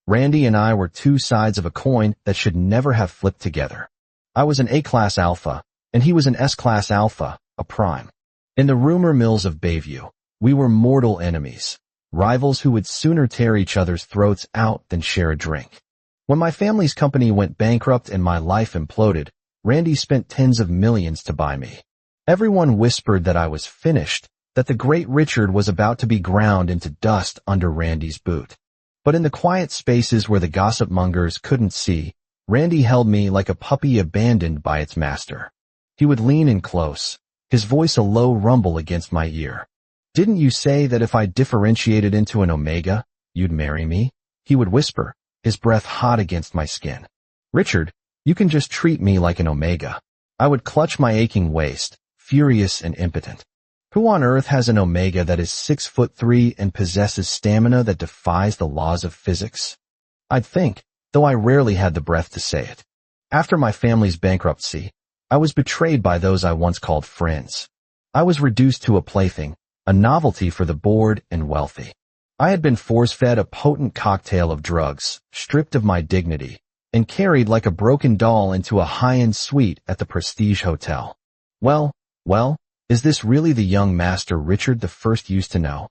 Randy and I were two sides of a coin that should never have flipped together. I was an A-class alpha, and he was an S-class alpha, a prime. In the rumor mills of Bayview, we were mortal enemies, rivals who would sooner tear each other's throats out than share a drink. When my family's company went bankrupt and my life imploded, Randy spent tens of millions to buy me. Everyone whispered that I was finished, that the great Richard was about to be ground into dust under Randy's boot. But in the quiet spaces where the gossip mongers couldn't see, Randy held me like a puppy abandoned by its master. He would lean in close, his voice a low rumble against my ear. "Didn't you say that if I differentiated into an omega, you'd marry me?" He would whisper, his breath hot against my skin. "Richard, you can just treat me like an omega." I would clutch my aching waist, furious and impotent. Who on earth has an omega that is 6'3" and possesses stamina that defies the laws of physics? I'd think, though I rarely had the breath to say it. After my family's bankruptcy, I was betrayed by those I once called friends. I was reduced to a plaything, a novelty for the bored and wealthy. I had been force-fed a potent cocktail of drugs, stripped of my dignity, and carried like a broken doll into a high-end suite at the Prestige Hotel. Well, is this really the young master Richard the First used to know?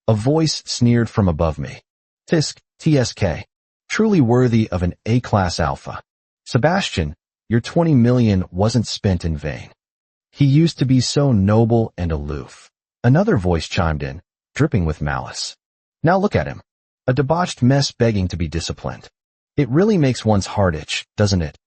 A voice sneered from above me. Tisk, TSK. Truly worthy of an A-class alpha. Sebastian, your 20 million wasn't spent in vain. He used to be so noble and aloof. Another voice chimed in, dripping with malice. Now look at him. A debauched mess begging to be disciplined. It really makes one's heart itch, doesn't it?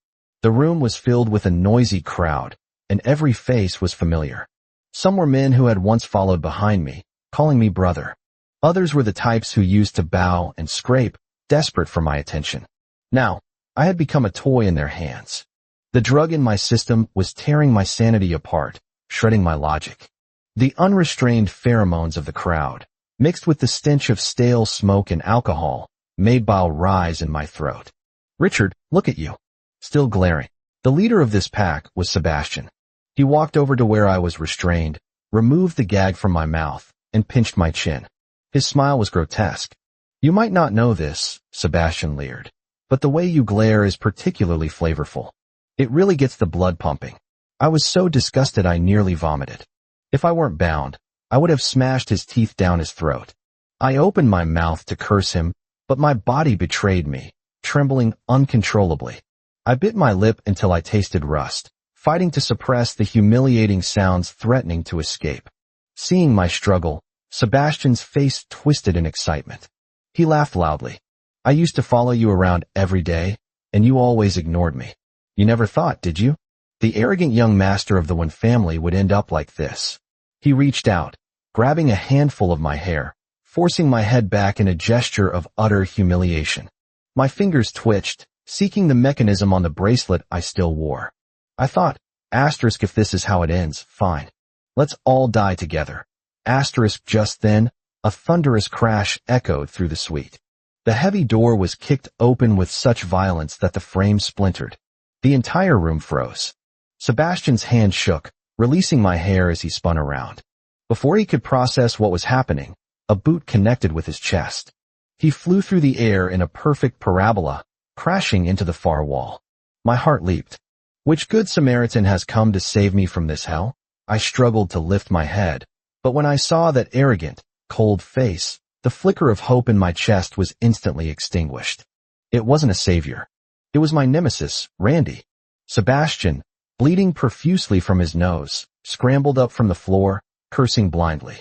The room was filled with a noisy crowd, and every face was familiar. Some were men who had once followed behind me, calling me brother. Others were the types who used to bow and scrape, desperate for my attention. Now, I had become a toy in their hands. The drug in my system was tearing my sanity apart, shredding my logic. The unrestrained pheromones of the crowd, mixed with the stench of stale smoke and alcohol, made bile rise in my throat. Richard, look at you. Still glaring. The leader of this pack was Sebastian. He walked over to where I was restrained, removed the gag from my mouth, and pinched my chin. His smile was grotesque. You might not know this, Sebastian leered, but the way you glare is particularly flavorful. It really gets the blood pumping. I was so disgusted I nearly vomited. If I weren't bound, I would have smashed his teeth down his throat. I opened my mouth to curse him, but my body betrayed me, trembling uncontrollably. I bit my lip until I tasted rust, fighting to suppress the humiliating sounds threatening to escape. Seeing my struggle, Sebastian's face twisted in excitement. He laughed loudly. I used to follow you around every day, and you always ignored me. You never thought, did you? The arrogant young master of the Wen family would end up like this. He reached out, grabbing a handful of my hair, forcing my head back in a gesture of utter humiliation. My fingers twitched, seeking the mechanism on the bracelet I still wore. I thought, asterisk if this is how it ends, fine. Let's all die together. Asterisk just then, a thunderous crash echoed through the suite. The heavy door was kicked open with such violence that the frame splintered. The entire room froze. Sebastian's hand shook, releasing my hair as he spun around. Before he could process what was happening, a boot connected with his chest. He flew through the air in a perfect parabola, crashing into the far wall. My heart leaped. Which good Samaritan has come to save me from this hell? I struggled to lift my head, but when I saw that arrogant, cold face, the flicker of hope in my chest was instantly extinguished. It wasn't a savior. It was my nemesis, Randy. Sebastian, bleeding profusely from his nose, scrambled up from the floor, cursing blindly.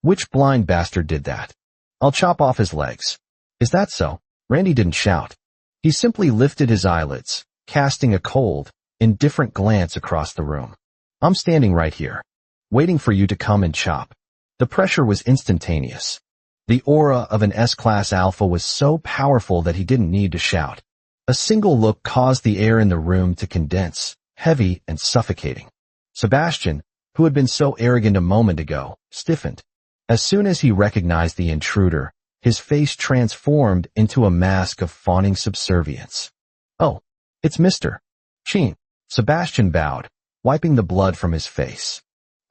Which blind bastard did that? I'll chop off his legs. Is that so? Randy didn't shout. He simply lifted his eyelids, casting a cold, indifferent glance across the room. I'm standing right here, waiting for you to come and chop. The pressure was instantaneous. The aura of an S-class alpha was so powerful that he didn't need to shout. A single look caused the air in the room to condense, heavy and suffocating. Sebastian, who had been so arrogant a moment ago, stiffened. As soon as he recognized the intruder, his face transformed into a mask of fawning subservience. Oh, it's Mr. Chin. Sebastian bowed, wiping the blood from his face.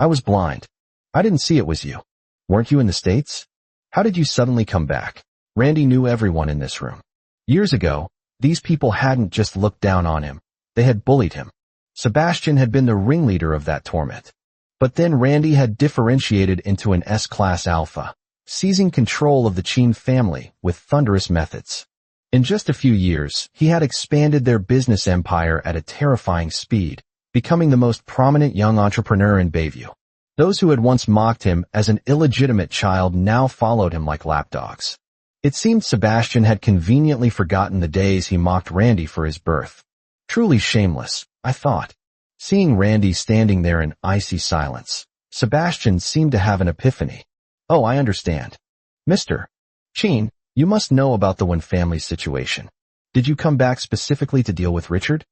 I was blind. I didn't see it was you. Weren't you in the States? How did you suddenly come back? Randy knew everyone in this room. Years ago, these people hadn't just looked down on him, they had bullied him. Sebastian had been the ringleader of that torment. But then Randy had differentiated into an S-Class Alpha, seizing control of the Qin family with thunderous methods. In just a few years, he had expanded their business empire at a terrifying speed, becoming the most prominent young entrepreneur in Bayview. Those who had once mocked him as an illegitimate child now followed him like lapdogs. It seemed Sebastian had conveniently forgotten the days he mocked Randy for his birth. Truly shameless, I thought. Seeing Randy standing there in icy silence, Sebastian seemed to have an epiphany. Oh, I understand. Mr. Qin, you must know about the Wen family situation. Did you come back specifically to deal with Richard?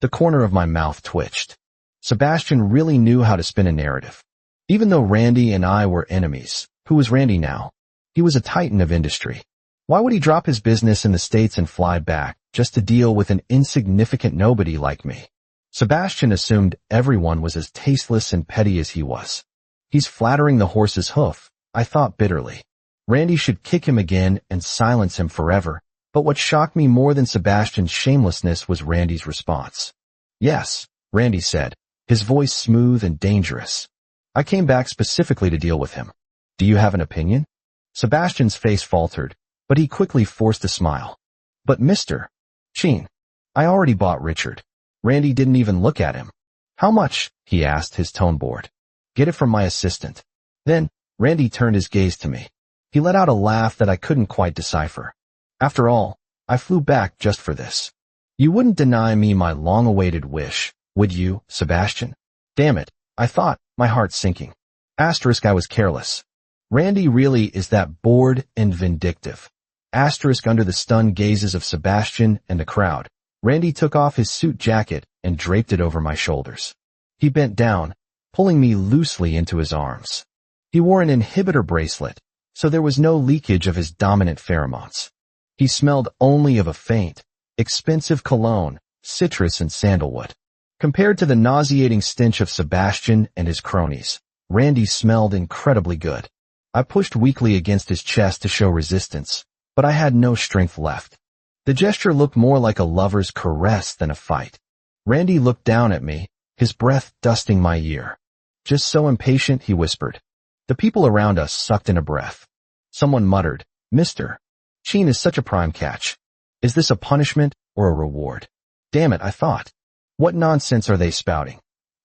The corner of my mouth twitched. Sebastian really knew how to spin a narrative. Even though Randy and I were enemies, who was Randy now? He was a titan of industry. Why would he drop his business in the States and fly back, just to deal with an insignificant nobody like me? Sebastian assumed everyone was as tasteless and petty as he was. He's flattering the horse's hoof, I thought bitterly. Randy should kick him again and silence him forever, but what shocked me more than Sebastian's shamelessness was Randy's response. Yes, Randy said, his voice smooth and dangerous. I came back specifically to deal with him. Do you have an opinion? Sebastian's face faltered, but he quickly forced a smile. But Mr. Qin, I already bought Richard. Randy didn't even look at him. How much? He asked, his tone bored. Get it from my assistant. Then, Randy turned his gaze to me. He let out a laugh that I couldn't quite decipher. After all, I flew back just for this. You wouldn't deny me my long-awaited wish, would you, Sebastian? Damn it, I thought, my heart sinking. Asterisk, I was careless. Randy really is that bored and vindictive. Asterisk, under the stunned gazes of Sebastian and the crowd, Randy took off his suit jacket and draped it over my shoulders. He bent down, pulling me loosely into his arms. He wore an inhibitor bracelet, so there was no leakage of his dominant pheromones. He smelled only of a faint, expensive cologne, citrus and sandalwood. Compared to the nauseating stench of Sebastian and his cronies, Randy smelled incredibly good. I pushed weakly against his chest to show resistance, but I had no strength left. The gesture looked more like a lover's caress than a fight. Randy looked down at me, his breath dusting my ear. Just so impatient, he whispered. The people around us sucked in a breath. Someone muttered, Mr. Qin is such a prime catch. Is this a punishment or a reward? Damn it, I thought. What nonsense are they spouting?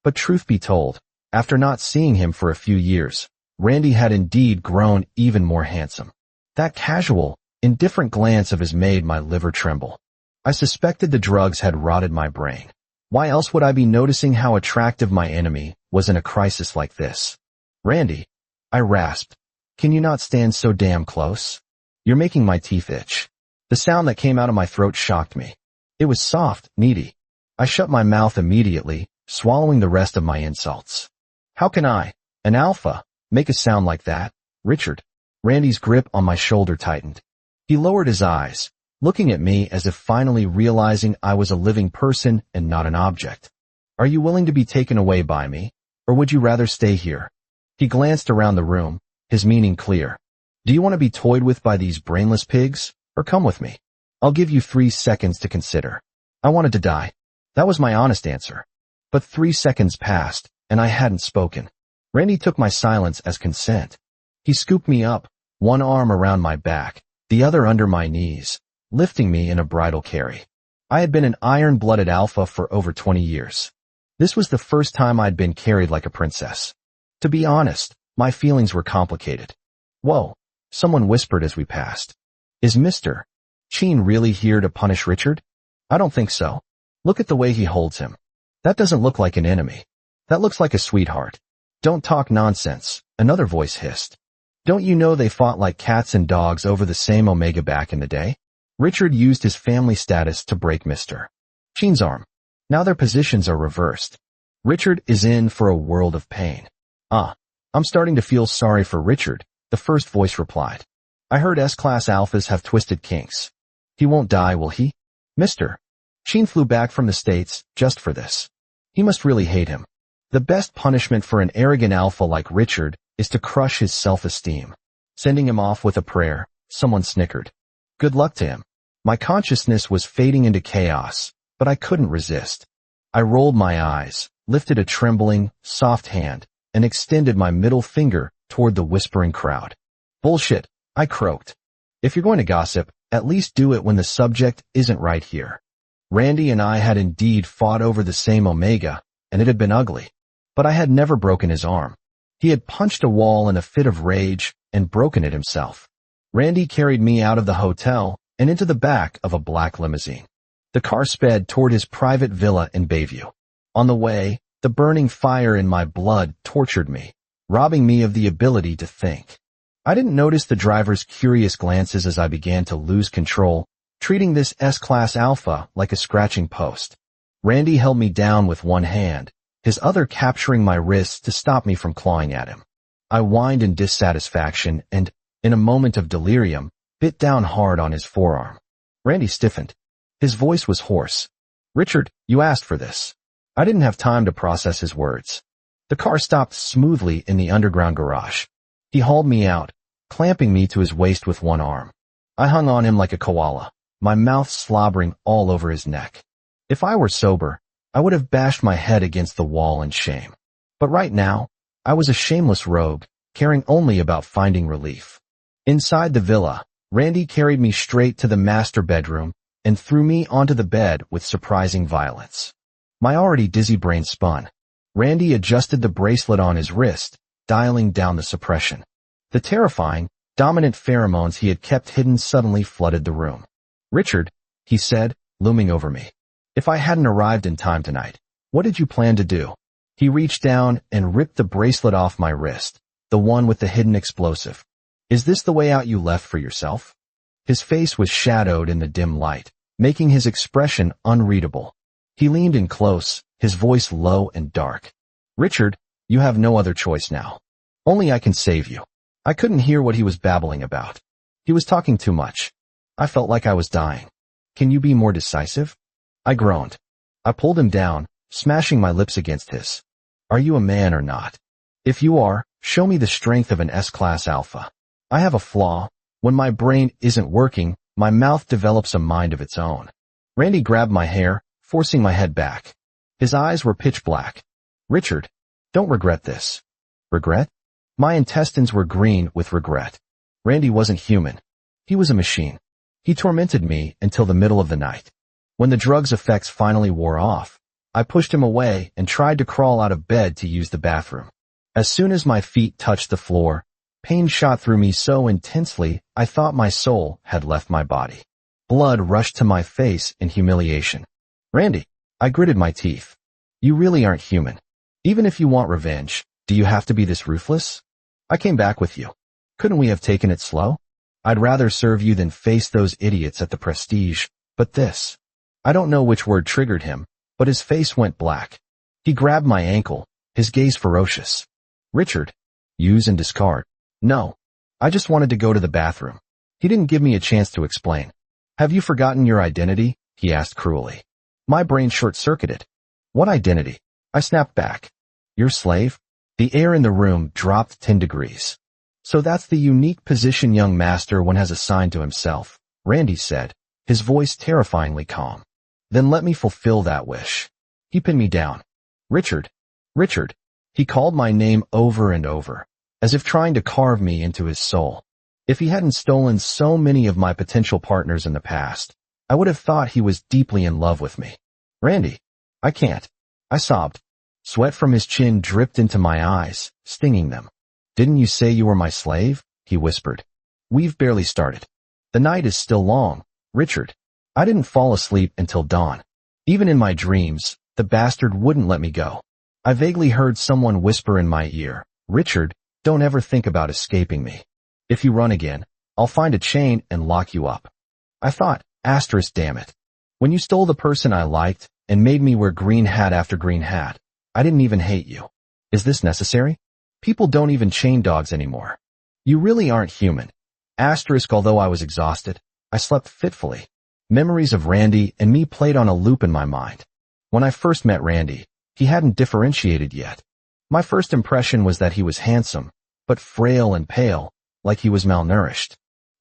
But truth be told, after not seeing him for a few years, Randy had indeed grown even more handsome. That casual, indifferent glance of his made my liver tremble. I suspected the drugs had rotted my brain. Why else would I be noticing how attractive my enemy was in a crisis like this? Randy, I rasped, can you not stand so damn close? You're making my teeth itch. The sound that came out of my throat shocked me. It was soft, needy. I shut my mouth immediately, swallowing the rest of my insults. How can I, an alpha, make a sound like that? Richard. Randy's grip on my shoulder tightened. He lowered his eyes, looking at me as if finally realizing I was a living person and not an object. Are you willing to be taken away by me, or would you rather stay here? He glanced around the room, his meaning clear. Do you want to be toyed with by these brainless pigs, or come with me? I'll give you 3 seconds to consider. I wanted to die. That was my honest answer. But 3 seconds passed, and I hadn't spoken. Randy took my silence as consent. He scooped me up, one arm around my back, the other under my knees, lifting me in a bridal carry. I had been an iron-blooded alpha for over 20 years. This was the first time I'd been carried like a princess. To be honest, my feelings were complicated. Whoa, someone whispered as we passed. Is Mr. Qin really here to punish Richard? I don't think so. Look at the way he holds him. That doesn't look like an enemy. That looks like a sweetheart. Don't talk nonsense, another voice hissed. Don't you know they fought like cats and dogs over the same Omega back in the day? Richard used his family status to break Mr. Qin's arm. Now their positions are reversed. Richard is in for a world of pain. I'm starting to feel sorry for Richard, the first voice replied. I heard S-Class Alphas have twisted kinks. He won't die, will he? Mr. Qin flew back from the States just for this. He must really hate him. The best punishment for an arrogant alpha like Richard is to crush his self-esteem. Sending him off with a prayer, someone snickered. Good luck to him. My consciousness was fading into chaos, but I couldn't resist. I rolled my eyes, lifted a trembling, soft hand, and extended my middle finger toward the whispering crowd. Bullshit, I croaked. If you're going to gossip, at least do it when the subject isn't right here. Randy and I had indeed fought over the same Omega, and it had been ugly. But I had never broken his arm. He had punched a wall in a fit of rage and broken it himself. Randy carried me out of the hotel and into the back of a black limousine. The car sped toward his private villa in Bayview. On the way, the burning fire in my blood tortured me, robbing me of the ability to think. I didn't notice the driver's curious glances as I began to lose control, treating this S-Class Alpha like a scratching post. Randy held me down with one hand, his other capturing my wrists to stop me from clawing at him. I whined in dissatisfaction and, in a moment of delirium, bit down hard on his forearm. Randy stiffened. His voice was hoarse. "Richard, you asked for this." I didn't have time to process his words. The car stopped smoothly in the underground garage. He hauled me out, clamping me to his waist with one arm. I hung on him like a koala, my mouth slobbering all over his neck. If I were sober, I would have bashed my head against the wall in shame. But right now, I was a shameless rogue, caring only about finding relief. Inside the villa, Randy carried me straight to the master bedroom and threw me onto the bed with surprising violence. My already dizzy brain spun. Randy adjusted the bracelet on his wrist, dialing down the suppression. The terrifying, dominant pheromones he had kept hidden suddenly flooded the room. "Richard," he said, looming over me. "If I hadn't arrived in time tonight, what did you plan to do?" He reached down and ripped the bracelet off my wrist, the one with the hidden explosive. "Is this the way out you left for yourself?" His face was shadowed in the dim light, making his expression unreadable. He leaned in close, his voice low and dark. "Richard, you have no other choice now. Only I can save you." I couldn't hear what he was babbling about. He was talking too much. I felt like I was dying. "Can you be more decisive?" I groaned. I pulled him down, smashing my lips against his. "Are you a man or not? If you are, show me the strength of an S-Class Alpha. I have a flaw. When my brain isn't working, my mouth develops a mind of its own." Randy grabbed my hair, forcing my head back. His eyes were pitch black. "Richard, don't regret this." Regret? My intestines were green with regret. Randy wasn't human. He was a machine. He tormented me until the middle of the night. When the drug's effects finally wore off, I pushed him away and tried to crawl out of bed to use the bathroom. As soon as my feet touched the floor, pain shot through me so intensely I thought my soul had left my body. Blood rushed to my face in humiliation. "Randy," I gritted my teeth. "You really aren't human. Even if you want revenge, do you have to be this ruthless? I came back with you. Couldn't we have taken it slow? I'd rather serve you than face those idiots at the Prestige, but this." I don't know which word triggered him, but his face went black. He grabbed my ankle, his gaze ferocious. "Richard, use and discard." "No. I just wanted to go to the bathroom." He didn't give me a chance to explain. "Have you forgotten your identity?" he asked cruelly. My brain short-circuited. "What identity?" I snapped back. "Your slave?" The air in the room dropped 10 degrees. "So that's the unique position young master one has assigned to himself," Randy said, his voice terrifyingly calm. "Then let me fulfill that wish." He pinned me down. "Richard, Richard." He called my name over and over, as if trying to carve me into his soul. If he hadn't stolen so many of my potential partners in the past, I would have thought he was deeply in love with me. "Randy, I can't." I sobbed. Sweat from his chin dripped into my eyes, stinging them. "Didn't you say you were my slave?" he whispered. "We've barely started. The night is still long, Richard." I didn't fall asleep until dawn. Even in my dreams, the bastard wouldn't let me go. I vaguely heard someone whisper in my ear, "Richard, don't ever think about escaping me. If you run again, I'll find a chain and lock you up." I thought, damn it. When you stole the person I liked and made me wear green hat after green hat, I didn't even hate you. Is this necessary? People don't even chain dogs anymore. You really aren't human. Although I was exhausted, I slept fitfully. Memories of Randy and me played on a loop in my mind. When I first met Randy, he hadn't differentiated yet. My first impression was that he was handsome, but frail and pale, like he was malnourished.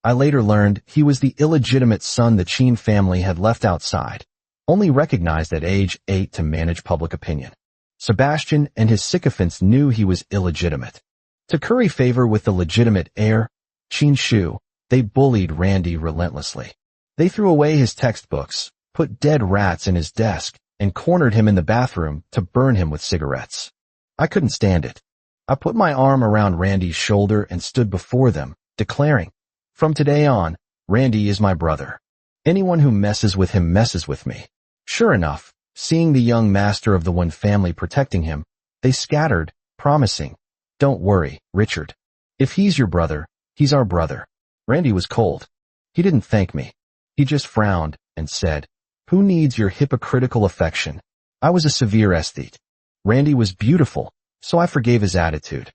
I later learned he was the illegitimate son the Chin family had left outside, only recognized at age 8 to manage public opinion. Sebastian and his sycophants knew he was illegitimate. To curry favor with the legitimate heir, Chin Shu, they bullied Randy relentlessly. They threw away his textbooks, put dead rats in his desk, and cornered him in the bathroom to burn him with cigarettes. I couldn't stand it. I put my arm around Randy's shoulder and stood before them, declaring, "From today on, Randy is my brother. Anyone who messes with him messes with me." Sure enough, seeing the young master of the one family protecting him, they scattered, promising, "Don't worry, Richard. If he's your brother, he's our brother." Randy was cold. He didn't thank me. He just frowned and said, "Who needs your hypocritical affection?" I was a severe aesthete. Randy was beautiful, so I forgave his attitude.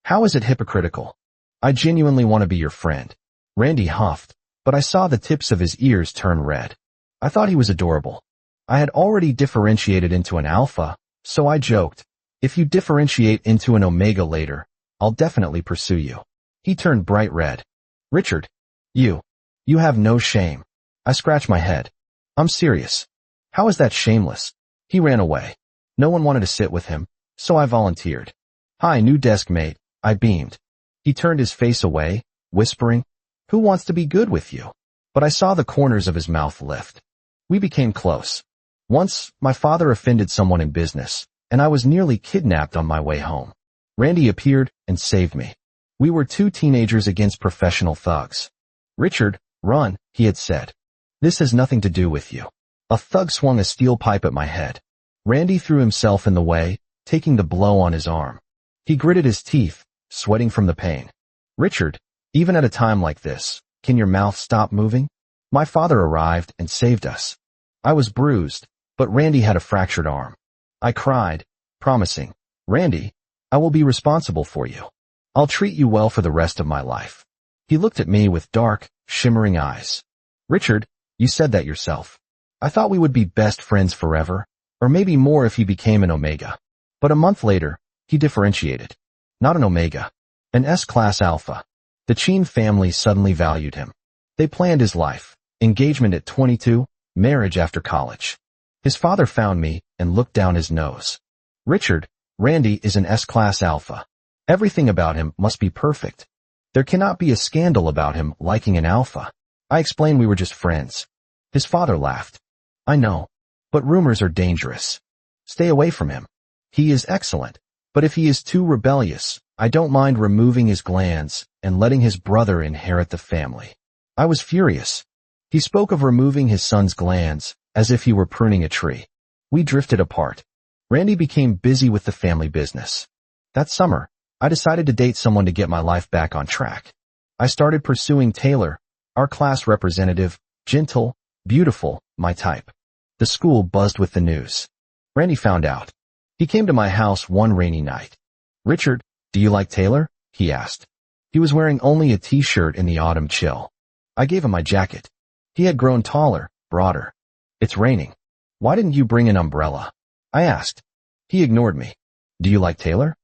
How is it hypocritical? I genuinely want to be your friend. Randy huffed, but I saw the tips of his ears turn red. I thought he was adorable. I had already differentiated into an alpha, so I joked, "If you differentiate into an omega later, I'll definitely pursue you." He turned bright red. "Richard, you have no shame." I scratched my head. "I'm serious. How is that shameless?" He ran away. No one wanted to sit with him, so I volunteered. "Hi, new desk mate," I beamed. He turned his face away, whispering, "Who wants to be good with you?" But I saw the corners of his mouth lift. We became close. Once, my father offended someone in business, and I was nearly kidnapped on my way home. Randy appeared and saved me. We were two teenagers against professional thugs. "Richard, run," he had said. "This has nothing to do with you." A thug swung a steel pipe at my head. Randy threw himself in the way, taking the blow on his arm. He gritted his teeth, sweating from the pain. "Richard, even at a time like this, can your mouth stop moving?" My father arrived and saved us. I was bruised, but Randy had a fractured arm. I cried, promising, "Randy, I will be responsible for you. I'll treat you well for the rest of my life." He looked at me with dark, shimmering eyes. "Richard, you said that yourself. I thought we would be best friends forever, or maybe more if he became an omega." But a month later, he differentiated. Not an omega, an S-class alpha. The Chin family suddenly valued him. They planned his life, engagement at 22, marriage after college. His father found me and looked down his nose. "Richard, Randy is an S-class alpha. Everything about him must be perfect. There cannot be a scandal about him liking an alpha." I explained we were just friends. His father laughed. "I know, but rumors are dangerous. Stay away from him. He is excellent, but if he is too rebellious, I don't mind removing his glands and letting his brother inherit the family." I was furious. He spoke of removing his son's glands, as if he were pruning a tree. We drifted apart. Randy became busy with the family business. That summer, I decided to date someone to get my life back on track. I started pursuing Taylor, our class representative, gentle, beautiful, my type. The school buzzed with the news. Randy found out. He came to my house one rainy night. "Richard, do you like Taylor?" he asked. He was wearing only a t-shirt in the autumn chill. I gave him my jacket. He had grown taller, broader. "It's raining. Why didn't you bring an umbrella?" I asked. He ignored me. "Do you like Taylor?"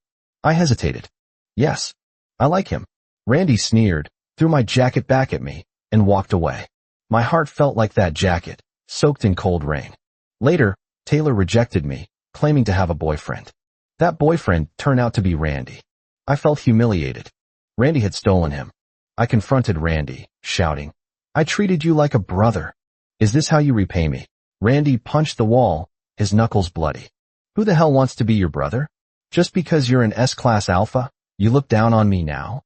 I hesitated. "Yes, I like him." Randy sneered, threw my jacket back at me, and walked away. My heart felt like that jacket, soaked in cold rain. Later, Taylor rejected me, claiming to have a boyfriend. That boyfriend turned out to be Randy. I felt humiliated. Randy had stolen him. I confronted Randy, shouting, "I treated you like a brother. Is this how you repay me?" Randy punched the wall, his knuckles bloody. "Who the hell wants to be your brother? Just because you're an S-class alpha, you look down on me now?"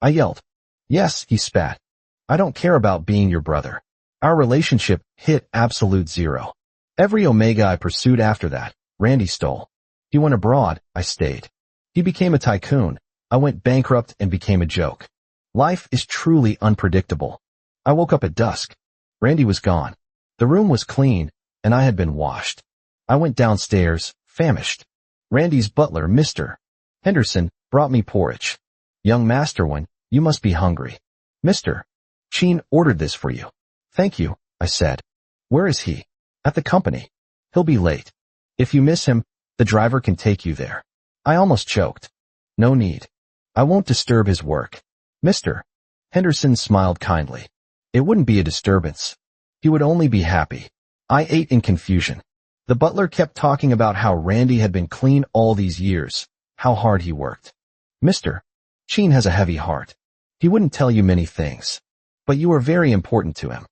I yelled. "Yes," he spat. "I don't care about being your brother." Our relationship hit absolute zero. Every omega I pursued after that, Randy stole. He went abroad, I stayed. He became a tycoon. I went bankrupt and became a joke. Life is truly unpredictable. I woke up at dusk. Randy was gone. The room was clean, and I had been washed. I went downstairs, famished. Randy's butler, Mr. Henderson, brought me porridge. "Young Masterwin, you must be hungry. Mr. Chin ordered this for you." "Thank you," I said. "Where is he?" "At the company. He'll be late. If you miss him, the driver can take you there." I almost choked. "No need. I won't disturb his work." Mr. Henderson smiled kindly. It wouldn't be a disturbance. He would only be happy. I ate in confusion. The butler kept talking about how Randy had been clean all these years, how hard he worked. Mr. Sheen has a heavy heart. He wouldn't tell you many things. But you are very important to him.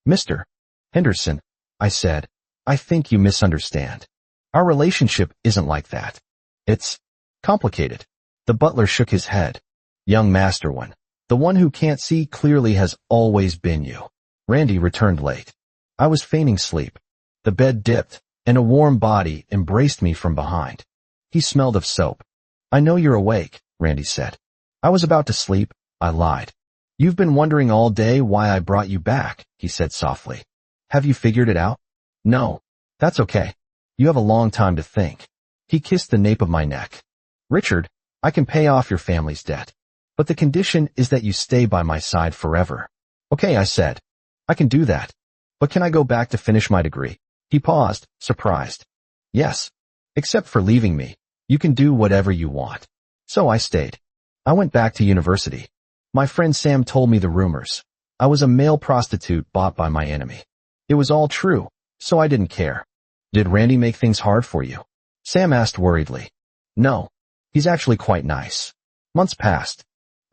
Mr. Henderson, I said, I think you misunderstand. Our relationship isn't like that. It's complicated. The butler shook his head. Young Master One, the one who can't see clearly has always been you. Randy returned late. I was feigning sleep. The bed dipped, and a warm body embraced me from behind. He smelled of soap. I know you're awake, Randy said. I was about to sleep, I lied. You've been wondering all day why I brought you back, he said softly. Have you figured it out? No. That's okay. You have a long time to think. He kissed the nape of my neck. Richard, I can pay off your family's debt. But the condition is that you stay by my side forever. Okay, I said. I can do that. But can I go back to finish my degree? He paused, surprised. Yes. Except for leaving me. You can do whatever you want. So I stayed. I went back to university. My friend Sam told me the rumors. I was a male prostitute bought by my enemy. It was all true, so I didn't care. Did Randy make things hard for you? Sam asked worriedly. No. He's actually quite nice. Months passed.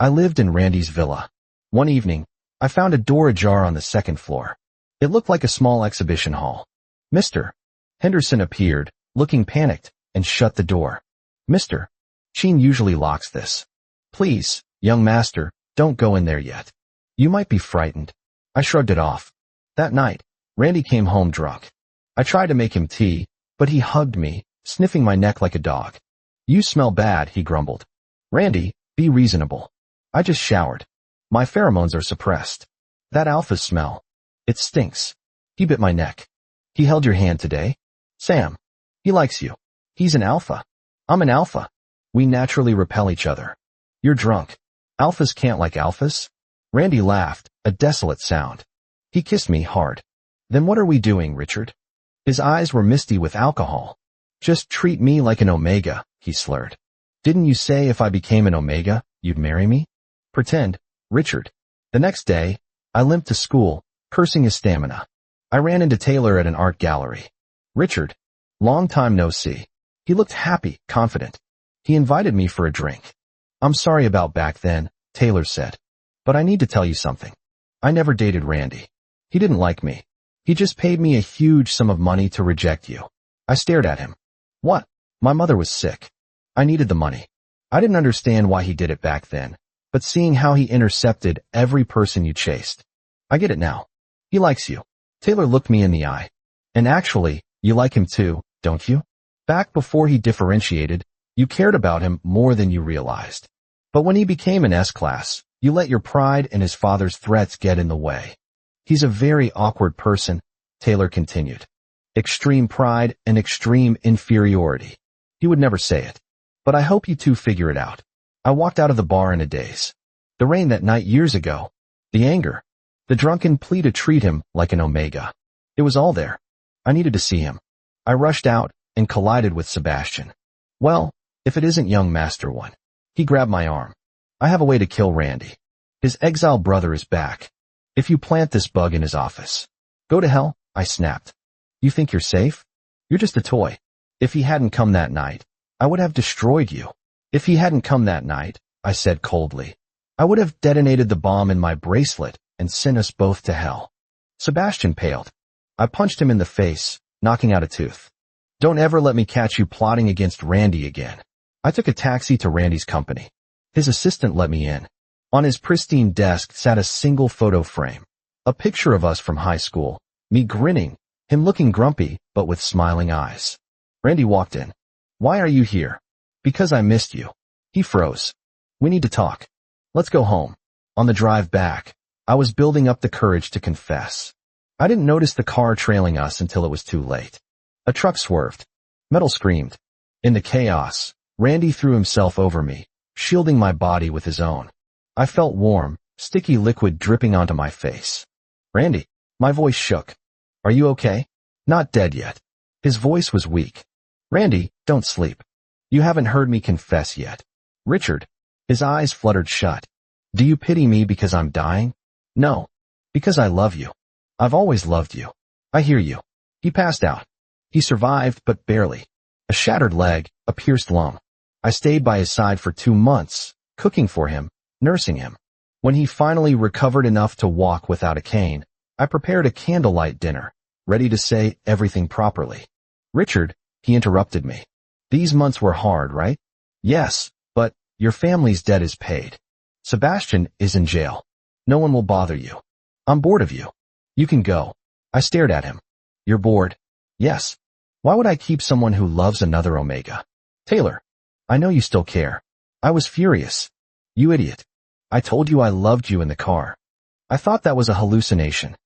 I lived in Randy's villa. One evening, I found a door ajar on the second floor. It looked like a small exhibition hall. Mr. Henderson appeared, looking panicked, and shut the door. Mr. Sheen usually locks this. Please, young master, don't go in there yet. You might be frightened. I shrugged it off. That night, Randy came home drunk. I tried to make him tea, but he hugged me, sniffing my neck like a dog. You smell bad, he grumbled. Randy, be reasonable. I just showered. My pheromones are suppressed. That alpha smell. It stinks. He bit my neck. He held your hand today? Sam. He likes you. He's an alpha. I'm an alpha. We naturally repel each other. You're drunk. Alphas can't like alphas? Randy laughed, a desolate sound. He kissed me hard. Then what are we doing, Richard? His eyes were misty with alcohol. Just treat me like an omega, he slurred. Didn't you say if I became an omega, you'd marry me? Pretend, Richard. The next day, I limped to school, cursing his stamina. I ran into Taylor at an art gallery. Richard. Long time no see. He looked happy, confident. He invited me for a drink. I'm sorry about back then, Taylor said. But I need to tell you something. I never dated Randy. He didn't like me. He just paid me a huge sum of money to reject you. I stared at him. What? My mother was sick. I needed the money. I didn't understand why he did it back then, but seeing how he intercepted every person you chased. I get it now. He likes you. Taylor looked me in the eye. And actually, you like him too, don't you? Back before he differentiated, you cared about him more than you realized. But when he became an S-class, you let your pride and his father's threats get in the way. He's a very awkward person, Taylor continued. Extreme pride and extreme inferiority. He would never say it. But I hope you two figure it out. I walked out of the bar in a daze. The rain that night years ago. The anger. The drunken plea to treat him like an omega. It was all there. I needed to see him. I rushed out and collided with Sebastian. Well, if it isn't young Master One. He grabbed my arm. I have a way to kill Randy. His exile brother is back. If you plant this bug in his office. Go to hell, I snapped. You think you're safe? You're just a toy. If he hadn't come that night, I would have destroyed you. If he hadn't come that night, I said coldly, I would have detonated the bomb in my bracelet and sent us both to hell. Sebastian paled. I punched him in the face, knocking out a tooth. Don't ever let me catch you plotting against Randy again. I took a taxi to Randy's company. His assistant let me in. On his pristine desk sat a single photo frame. A picture of us from high school, me grinning, him looking grumpy, but with smiling eyes. Randy walked in. Why are you here? Because I missed you. He froze. We need to talk. Let's go home. On the drive back, I was building up the courage to confess. I didn't notice the car trailing us until it was too late. A truck swerved. Metal screamed. In the chaos, Randy threw himself over me, shielding my body with his own. I felt warm, sticky liquid dripping onto my face. Randy, my voice shook. Are you okay? Not dead yet. His voice was weak. Randy, don't sleep. You haven't heard me confess yet. Richard. His eyes fluttered shut. Do you pity me because I'm dying? No. Because I love you. I've always loved you. I hear you. He passed out. He survived, but barely. A shattered leg, a pierced lung. I stayed by his side for 2 months, cooking for him, nursing him. When he finally recovered enough to walk without a cane, I prepared a candlelight dinner, ready to say everything properly. Richard, he interrupted me. These months were hard, right? Yes, but your family's debt is paid. Sebastian is in jail. No one will bother you. I'm bored of you. You can go. I stared at him. You're bored? Yes. Why would I keep someone who loves another Omega? Taylor, I know you still care. I was furious. You idiot. I told you I loved you in the car. I thought that was a hallucination.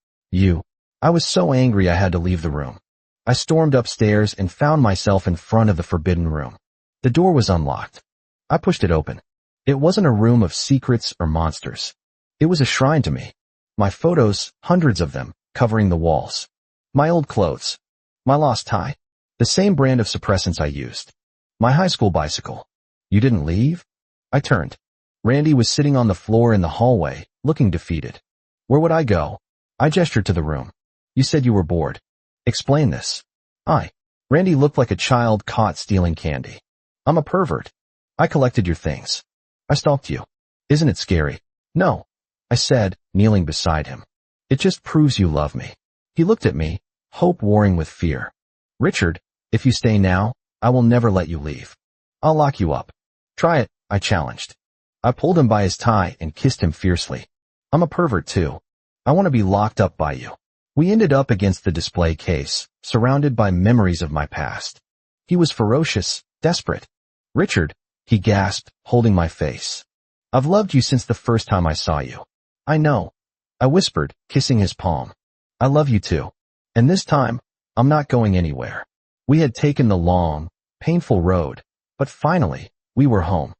I was so angry I had to leave the room. I stormed upstairs and found myself in front of the forbidden room. The door was unlocked. I pushed it open. It wasn't a room of secrets or monsters. It was a shrine to me. My photos, hundreds of them, covering the walls. My old clothes. My lost tie. The same brand of suppressants I used. My high school bicycle. You didn't leave? I turned. Randy was sitting on the floor in the hallway, looking defeated. Where would I go? I gestured to the room. You said you were bored. Explain this. Randy looked like a child caught stealing candy. I'm a pervert. I collected your things. I stalked you. Isn't it scary? No, I said, kneeling beside him. It just proves you love me. He looked at me, hope warring with fear. Richard, if you stay now, I will never let you leave. I'll lock you up. Try it, I challenged. I pulled him by his tie and kissed him fiercely. I'm a pervert too. I want to be locked up by you. We ended up against the display case, surrounded by memories of my past. He was ferocious, desperate. Richard, he gasped, holding my face. I've loved you since the first time I saw you. I know. I whispered, kissing his palm. I love you too. And this time, I'm not going anywhere. We had taken the long, painful road, but finally, we were home.